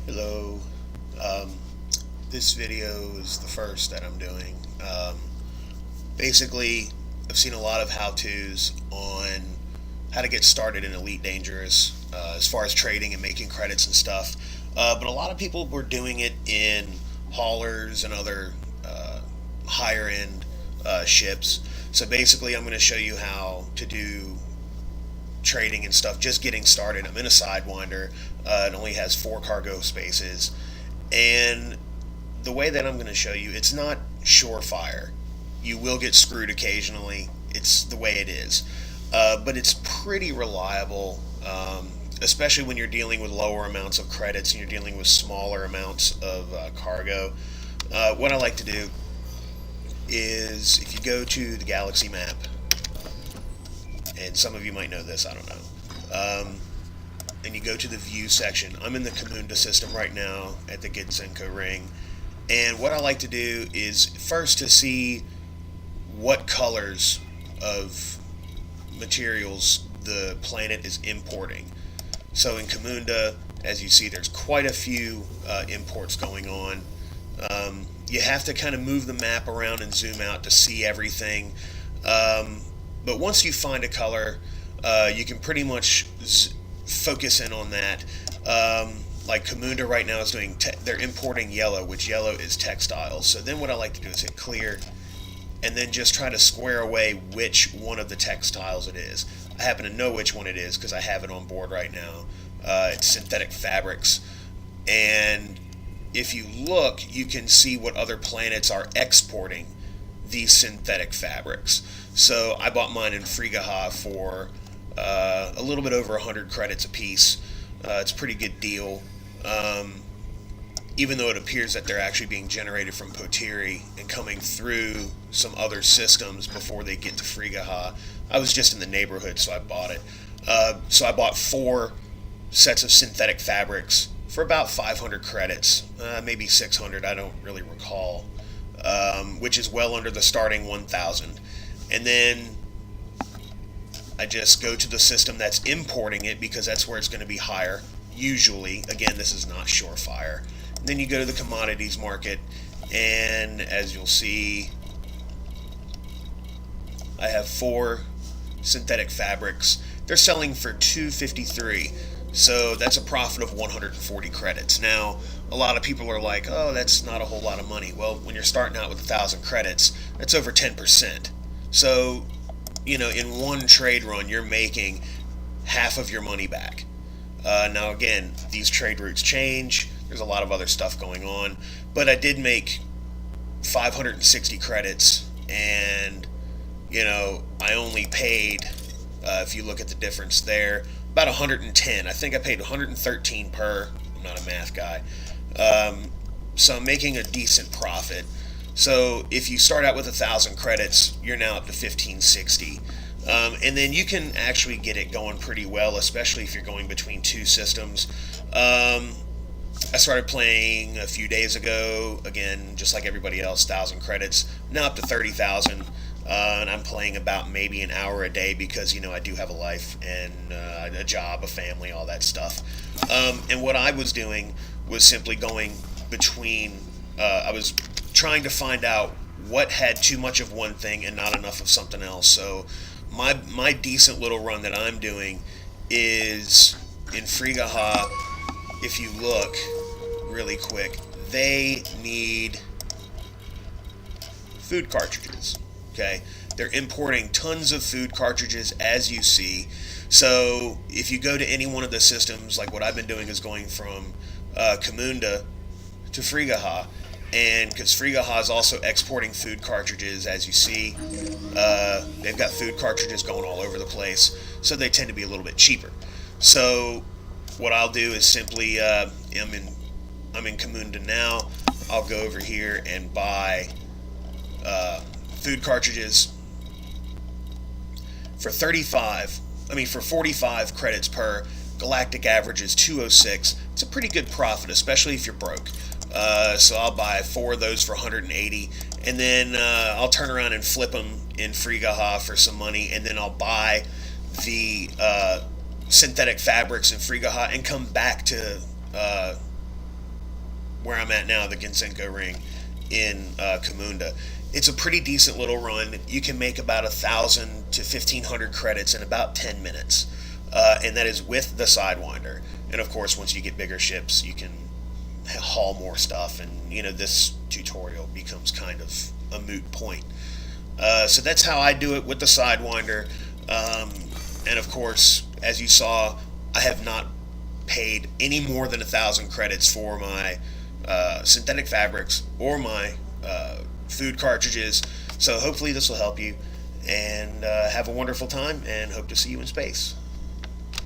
Hello. Um, this video is the first that I'm doing. Basically, I've seen a lot of how-tos on how to get started in Elite Dangerous as far as trading and making credits and stuff. But a lot of people were doing it in haulers and other higher-end ships. So basically, I'm going to show you how to do trading and stuff, just getting started. I'm in a Sidewinder. It only has 4 cargo spaces. And the way that I'm going to show you, it's not surefire. You will get screwed occasionally. It's the way it is. But it's pretty reliable, especially when you're dealing with lower amounts of credits and you're dealing with smaller amounts of cargo. What I like to do is if you go to the galaxy map, and some of you might know this, I don't know. And you go to the view section. I'm in the Kamunda system right now at the Gidzenko ring. And what I like to do is first to see what colors of materials the planet is importing. So in Kamunda, as you see, there's quite a few imports going on. You have to kind of move the map around and zoom out to see everything. But once you find a color, you can pretty much focus in on that. Like Kamunda right now is doing, they're importing yellow, which yellow is textiles. So then what I like to do is hit clear, and then just try to square away which one of the textiles it is. I happen to know which one it is because I have it on board right now. It's synthetic fabrics. And if you look, you can see what other planets are exporting these synthetic fabrics. So I bought mine in Frigaha for a little bit over 100 credits a piece. It's a pretty good deal, even though it appears that they're actually being generated from Potiri and coming through some other systems before they get to Frigaha. I was just in the neighborhood, so I bought it. So I bought 4 sets of synthetic fabrics for about 500 credits, maybe 600, I don't really recall, which is well under the starting 1,000. And then I just go to the system that's importing it because that's where it's going to be higher. Usually, again, this is not surefire. And then you go to the commodities market, and as you'll see, I have 4 synthetic fabrics. They're selling for 253, so that's a profit of 140 credits. Now, a lot of people are like, oh, that's not a whole lot of money. Well, when you're starting out with 1,000 credits, that's over 10%. So, in one trade run, you're making half of your money back. Now, again, these trade routes change. There's a lot of other stuff going on. But I did make 560 credits, and, I only paid, if you look at the difference there, about 110. I think I paid 113 per. I'm not a math guy. So I'm making a decent profit. So if you start out with 1,000 credits, you're now up to 1,560. And then you can actually get it going pretty well, especially if you're going between 2 systems. I started playing a few days ago, again, just like everybody else, 1,000 credits, now up to 30,000. And I'm playing about maybe an hour a day because, I do have a life and a job, a family, all that stuff. And what I was doing was simply going between, I was trying to find out what had too much of one thing and not enough of something else. So my decent little run that I'm doing is in Frigaha. If you look really quick, they need food cartridges. Okay, they're importing tons of food cartridges, as you see. So if you go to any one of the systems, like what I've been doing is going from Kamunda to Frigaha, and because Frigaha is also exporting food cartridges, as you see, they've got food cartridges going all over the place, so they tend to be a little bit cheaper. So what I'll do is simply, I'm in Kamunda now. I'll go over here and buy food cartridges for 45 credits per. Galactic average is 206. It's a pretty good profit, especially if you're broke. So I'll buy 4 of those for 180, and then I'll turn around and flip them in Frigaha for some money, and then I'll buy the synthetic fabrics in Frigaha and come back to where I'm at now, the Gensenko ring in Kamunda. It's a pretty decent little run. You can make about 1,000 to 1,500 credits in about 10 minutes, and that is with the Sidewinder. And of course, once you get bigger ships, you can haul more stuff, and this tutorial becomes kind of a moot point. So that's how I do it with the Sidewinder. And of course, as you saw, I have not paid any more than 1,000 credits for my synthetic fabrics or my food cartridges. So hopefully this will help you, and have a wonderful time, and hope to see you in space.